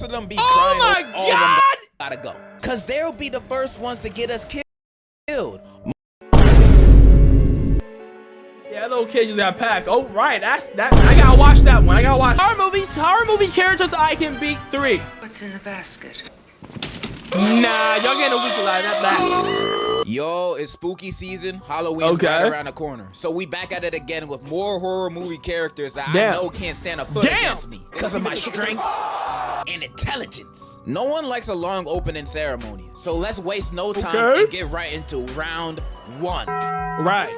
most of them be Oh crying. my All of them God! gotta go. Cause they'll be the first ones to get us killed. Yeah, little kid just got packed. Oh, right. That's that. I gotta watch that one. I gotta watch horror movie characters I can beat 3. What's in the basket? Nah, y'all getting a week alive. That's that. Yo, it's spooky season. Halloween's right around the corner. So we back at it again with more horror movie characters that I know can't stand a foot against me because of my strength and intelligence. No one likes a long opening ceremony. So let's waste no time and get right into round 1. Right.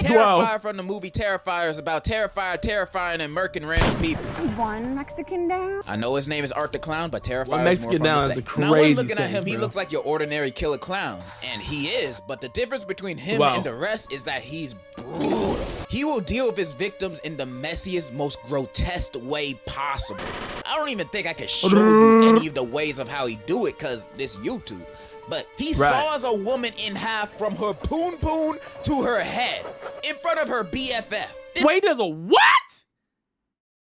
Terrifier from the movie Terrifier is about Terrifier terrifying and murking random people. One Mexican down. I know his name is Art the Clown, but Terrifier One is more Mexican fun down to is say. a crazy Now when looking at sentence, him, he bro. looks like your ordinary killer clown. And he is, but the difference between him and the rest is that he's brutal. He will deal with his victims in the messiest, most grotesque way possible. I don't even think I can show you any of the ways of how he do it, cause this YouTube. But he saws a woman in half from her poon to her head in front of her BFF. Wait, there's a what?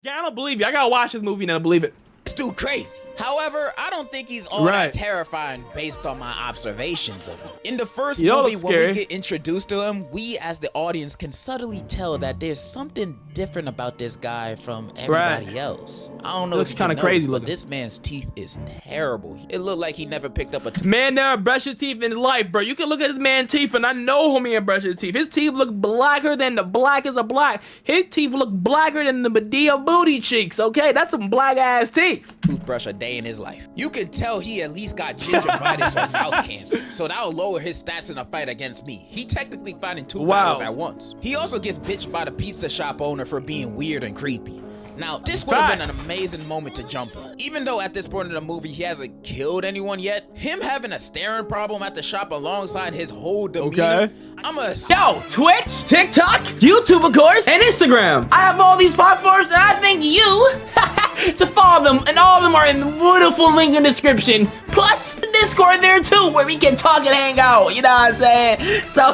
Yeah, I don't believe you. I gotta watch this movie and I believe it. This dude crazy. However, I don't think he's all that terrifying based on my observations of him. In the first movie, when we get introduced to him, we as the audience can subtly tell that there's something different about this guy from everybody else. I don't know if you kind of crazy, but this man's teeth is terrible. It looked like he never picked up a man never brushed his teeth in his life, bro. You can look at this man's teeth, and I know homie ain't brushed his teeth. His teeth look blacker than the blackest of black. His teeth look blacker than the Medea booty cheeks, okay? That's some black ass teeth. Toothbrush a day in his life. You can tell he at least got gingivitis or mouth cancer, so that'll lower his stats in a fight against me. He technically fighting 2 battles at once. He also gets bitched by the pizza shop owner for being weird and creepy. Now, this would have been an amazing moment to jump on. Even though at this point in the movie he hasn't killed anyone yet, him having a staring problem at the shop alongside his whole demeanor, Yo, Twitch, TikTok, YouTube of course, and Instagram. I have all these platforms and I think you to follow them, and all of them are in the beautiful link in the description. Plus the Discord there too, where we can talk and hang out, you know what I'm saying? So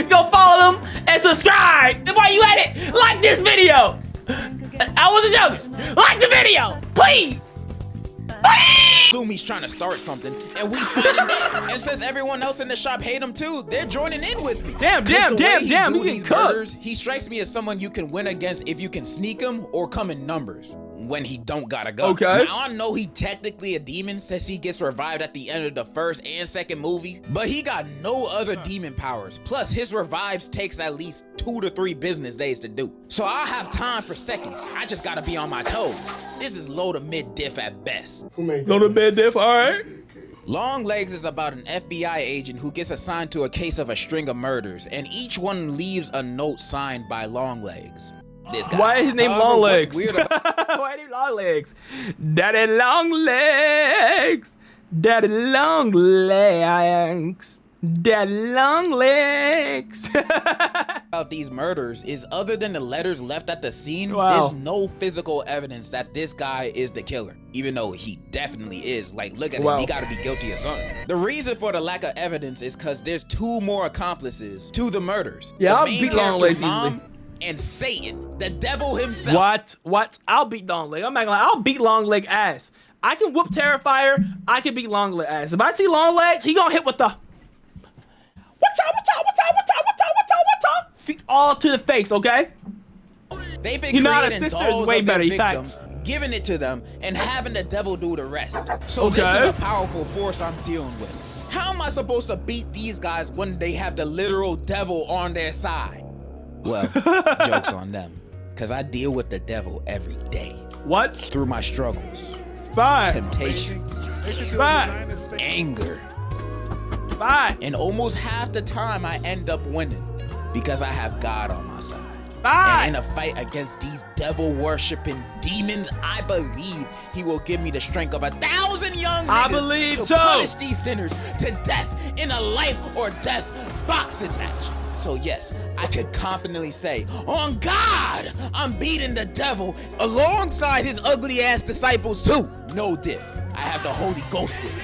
go follow them and subscribe. And while you at it, like this video. I wasn't joking. Like the video, please. Assume he's trying to start something, and we find him. And since everyone else in the shop hate him too, they're joining in with me. Damn. These murders, he strikes me as someone you can win against if you can sneak him or come in numbers when he don't gotta go. Now I know he technically a demon since he gets revived at the end of the first and second movie, but he got no other demon powers. Plus his revives takes at least 2 to 3 business days to do. So I'll have time for seconds. I just gotta be on my toes. This is low to mid diff at best. Low to mid diff, all right. Longlegs is about an FBI agent who gets assigned to a case of a string of murders, and each one leaves a note signed by Longlegs. This guy. Why is his name Longlegs? Why is he Longlegs? Daddy Longlegs. Daddy Longlegs. Daddy Longlegs. About these murders is other than the letters left at the scene, there's no physical evidence that this guy is the killer, even though he definitely is. Like, look at him, he gotta be guilty of something. The reason for the lack of evidence is because there's 2 more accomplices to the murders. Yeah, I'll beat Longlegs easily. And Satan, the devil himself. What? I'll beat Longlegs. I'm not gonna lie. I'll beat Longlegs ass. I can whoop Terrifier. I can beat Longlegs ass. If I see Longlegs, he gonna hit with the what's up? All to the face, okay? They've been creating dolls of their victims, giving it to them, and having the devil do the rest. So this is a powerful force I'm dealing with. How am I supposed to beat these guys when they have the literal devil on their side? Well, joke's on them, because I deal with the devil every day. What? Through my struggles. Temptations. Anger. And almost half the time I end up winning, because I have God on my side. And in a fight against these devil-worshipping demons, I believe he will give me the strength of 1,000 young niggas to punish these sinners to death in a life or death boxing match. So yes, I could confidently say, on God, I'm beating the devil alongside his ugly ass disciples too. No diff. I have the Holy Ghost with me.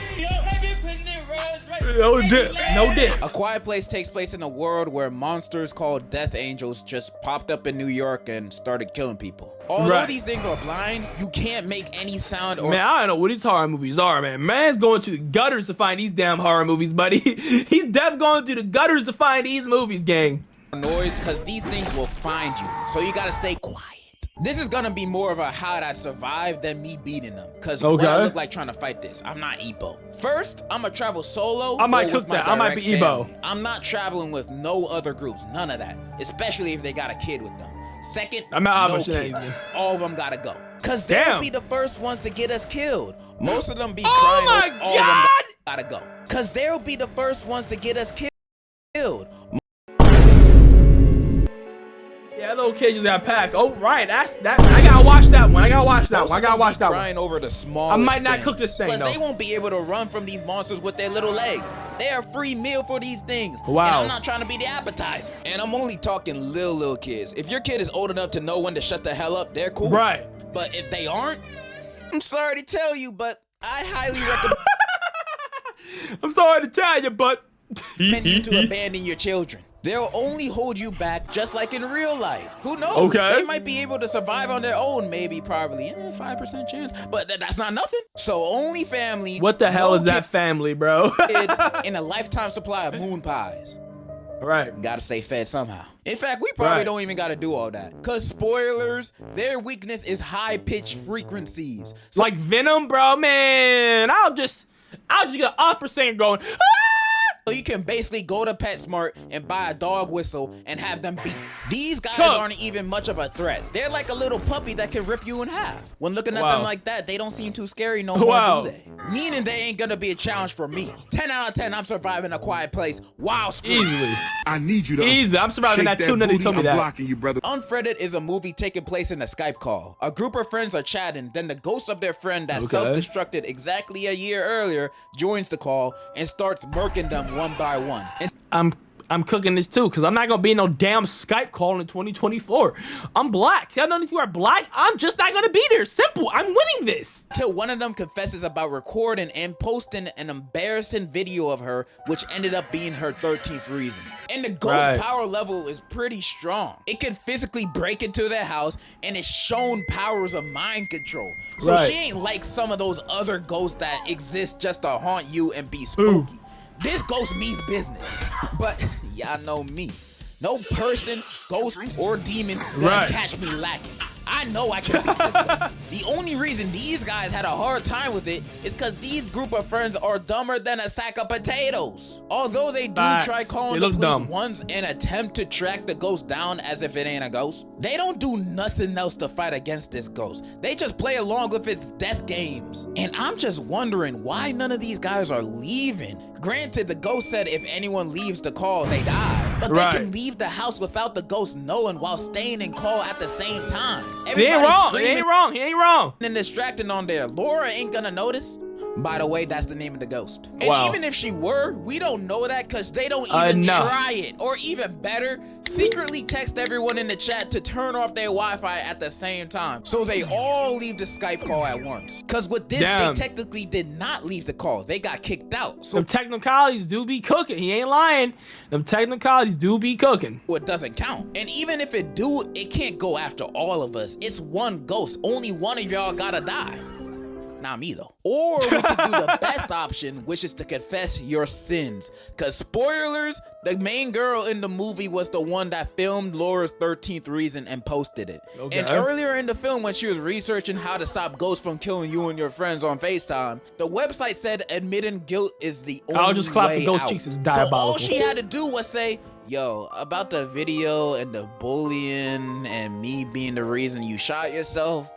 No dip. No dip. A Quiet Place takes place in a world where monsters called Death Angels just popped up in New York and started killing people. Although these things are blind, you can't make any sound or— Man, I don't know what these horror movies are, man. Man's going to the gutters to find these damn horror movies, buddy. He's definitely going to the gutters to find these movies, gang. noise, because these things will find you. So you gotta stay quiet. This is gonna be more of a how'd I survive than me beating them. Cause what I look like trying to fight this. I'm not Ebo. First, I'm gonna travel solo. I might cook that. I might be Ebo. I'm not traveling with no other groups. None of that. Especially if they got a kid with them. Second, I'm not no kids. All of them gotta go. Cause they'll be the first ones to get us killed. Most of them be crying. Oh my God! All of them gotta go. Cause they'll be the first ones to get us killed. Yeah, little kid just got packed. Oh, right. That's that. I gotta watch that one. I gotta watch that one. I gotta watch that one. Crying over the small. I might not cook this thing though. Plus, they won't be able to run from these monsters with their little legs. They're a free meal for these things. Wow. And I'm not trying to be the appetizer. And I'm only talking little kids. If your kid is old enough to know when to shut the hell up, they're cool. Right. But if they aren't, I'm sorry to tell you, but I highly recommend. I'm sorry to tell you, but you to abandon your children. They'll only hold you back just like in real life. Who knows? Okay. They might be able to survive on their own, maybe, probably. 5% chance, but that's not nothing. So only family. What the hell is that family, bro? Kids in a lifetime supply of moon pies. Right. Gotta stay fed somehow. In fact, we probably don't even gotta do all that. Cause spoilers, their weakness is high pitch frequencies. So like Venom, bro, man. I'll just get opera singer going. So you can basically go to PetSmart and buy a dog whistle and have them beat. These guys aren't even much of a threat. They're like a little puppy that can rip you in half. When looking at them like that, they don't seem too scary no more, do they? Meaning they ain't gonna be a challenge for me. 10 out of 10, I'm surviving A Quiet Place while screaming. Easily. I need you to easy. I'm surviving that too. They told me that. Blocking you, brother. Unfriended is a movie taking place in a Skype call. A group of friends are chatting, then the ghost of their friend that self-destructed exactly a year earlier joins the call and starts murking them one by one. And I'm cooking this too, because I'm not gonna be in no damn Skype call in 2024. I'm black. Y'all know if you are black, I'm just not gonna be there. Simple. I'm winning this. Till one of them confesses about recording and posting an embarrassing video of her, which ended up being her 13th reason. And the ghost power level is pretty strong. It can physically break into their house, and it's shown powers of mind control. So she ain't like some of those other ghosts that exist just to haunt you and be spooky. This ghost means business, but y'all know me. No person, ghost, or demon gonna catch me lacking. I know I can beat this ghost. The only reason these guys had a hard time with it is because these group of friends are dumber than a sack of potatoes. Although they do try calling the police once and attempt to track the ghost down as if it ain't a ghost, they don't do nothing else to fight against this ghost. They just play along with its death games. And I'm just wondering why none of these guys are leaving. Granted, the ghost said if anyone leaves the call, they die. But they can leave the house without the ghost knowing while staying in call at the same time. He ain't wrong. He ain't wrong. He ain't wrong. And distracting on there. Laura ain't gonna notice. By the way, that's the name of the ghost. And even if she were, we don't know that because they don't even try it. Or even better, secretly text everyone in the chat to turn off their Wi-Fi at the same time. So they all leave the Skype call at once. Because with this, they technically did not leave the call. They got kicked out. So them technicalities do be cooking. He ain't lying. Them technicalities do be cooking. It doesn't count. And even if it do, it can't go after all of us. It's one ghost. Only one of y'all gotta die. Not me though. Or we could do the best option, which is to confess your sins. Cause spoilers, the main girl in the movie was the one that filmed Laura's 13th reason and posted it. And earlier in the film, when she was researching how to stop ghosts from killing you and your friends on FaceTime, the website said admitting guilt is the only way out. I'll just clap the ghost cheeks is diabolical. So all she had to do was say, yo, about the video and the bullying and me being the reason you shot yourself,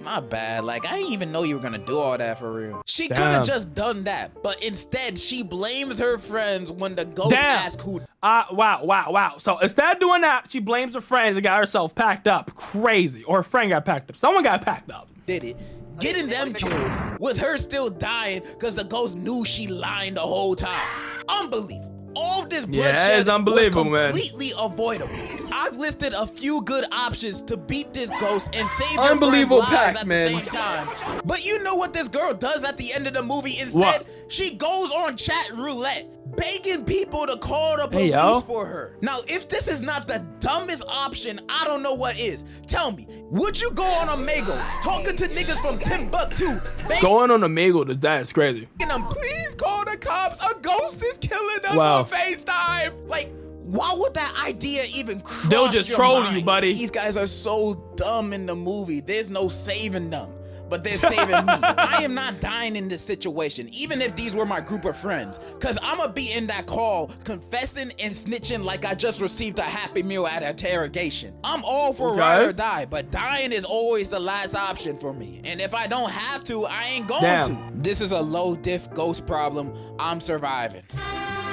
my bad. Like, I didn't even know you were gonna do all that for real. She could have just done that, but instead she blames her friends when the ghost asks who. Wow. So instead of doing that, she blames her friends and got herself packed up. Crazy. Or her friend got packed up. Someone got packed up. Did it. Getting them killed with her still dying because the ghost knew she lied the whole time. Unbelievable. All of this Yeah, bloodshed it's unbelievable, was man. completely avoidable. I've listed a few good options to beat this ghost and save your Unbelievable friends' lives pack, at man. the same time. But you know what this girl does at the end of the movie instead? What? She goes on chat roulette, begging people to call the Hey, police yo. for her. Now, if this is not the dumbest option, I don't know what is. Tell me, would you go on Omegle, talking to niggas from Timbuktu, begging Going on Omegle, that is crazy. them, please call the cops, a ghost is killing us Wow. on FaceTime? Like, why would that idea even cross They'll just your troll mind? you, buddy. These guys are so dumb in the movie. There's no saving them, but they're saving me. I am not dying in this situation, even if these were my group of friends, because I'm going to be in that call confessing and snitching like I just received a Happy Meal at interrogation. I'm all for ride or die, but dying is always the last option for me. And if I don't have to, I ain't going to. This is a low diff ghost problem. I'm surviving.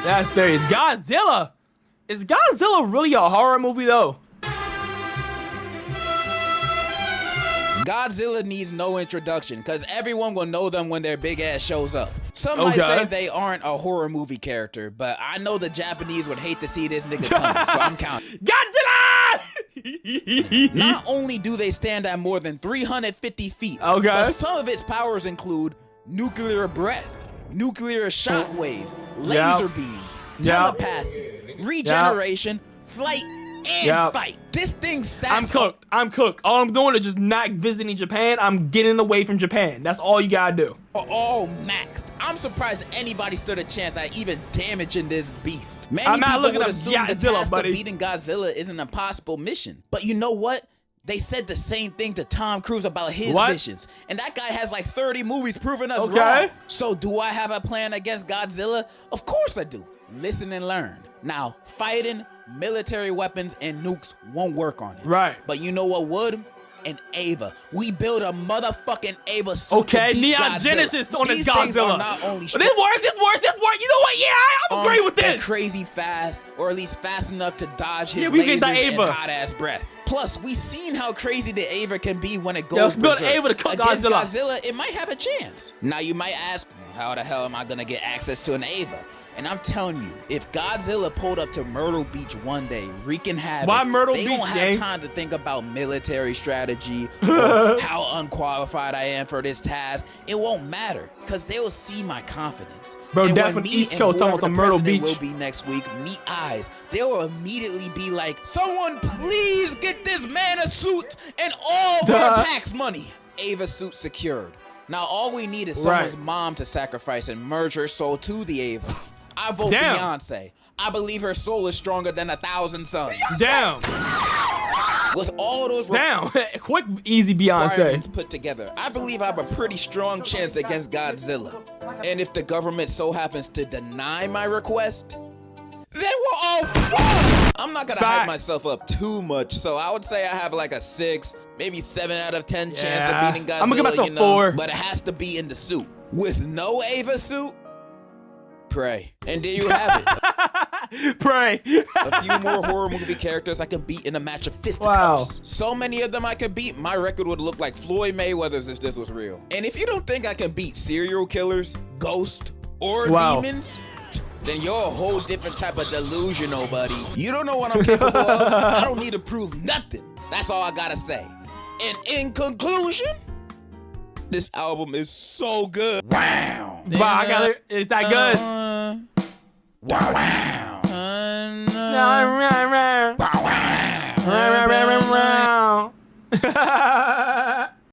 That's very. It's Godzilla. Is Godzilla really a horror movie though? Godzilla needs no introduction because everyone will know them when their big ass shows up. Some might say they aren't a horror movie character, but I know the Japanese would hate to see this nigga coming, so I'm counting. Godzilla! Not only do they stand at more than 350 feet, Okay. but some of its powers include nuclear breath, nuclear shockwaves, laser beams, telepathy, regeneration, flight, and fight. This thing stacks. I'm cooked. All I'm doing is just not visiting Japan. I'm getting away from Japan. That's all you gotta do. All maxed. I'm surprised anybody stood a chance at even damaging this beast. Many I'm not people looking would up assume the Godzilla, task buddy. of beating Godzilla is an impossible mission. But you know what? They said the same thing to Tom Cruise about his missions. And that guy has like 30 movies proving us wrong. So do I have a plan against Godzilla? Of course I do. Listen and learn. Now, fighting, military weapons, and nukes won't work on it. Right. But you know what would? An Ava. We build a motherfucking Ava suit to beat Neon Godzilla. Genesis on These this things are Godzilla. not only This works. You know what? Yeah, I'm agree with they're this. crazy fast, or at least fast enough to dodge his we get the lasers and Ava. hot ass breath. Plus, we've seen how crazy the Ava can be when it goes Let's build berserk. Ava to cook Against Godzilla. Godzilla, it might have a chance. Now you might ask, how the hell am I gonna get access to an Ava? And I'm telling you, if Godzilla pulled up to Myrtle Beach one day, wreaking havoc, Why Myrtle they Beach, won't have gang? time to think about military strategy or how unqualified I am for this task. It won't matter, because they'll see my confidence. Bro, and Dad when from me East and Coast talking whoever about some the Myrtle president Beach. will be next week meet eyes, they'll immediately be like, someone please get this man a suit and all of our tax money. Ava suit secured. Now all we need is someone's mom to sacrifice and merge her soul to the Ava. I vote Beyonce. I believe her soul is stronger than 1,000 suns. Damn. With all those Quick, easy Beyonce. requirements put together, I believe I have a pretty strong chance against Godzilla. And if the government so happens to deny my request, then we're all fucked. I'm not gonna hype myself up too much, so I would say I have like a 6, maybe 7 out of 10 chance of beating Godzilla. I'm gonna give myself 4. But it has to be in the suit. With no Ava suit, pray. And there you have it. Pray. A few more horror movie characters I can beat in a match of fisticuffs. So many of them I could beat, my record would look like Floyd Mayweather's if this was real. And if you don't think I can beat serial killers, ghosts, or demons, then you're a whole different type of delusional, buddy. You don't know what I'm capable of. I don't need to prove nothing. That's all I gotta say. And in conclusion, this album is so good. Wow. Wow, I got it. It's that good. Wow. Wow.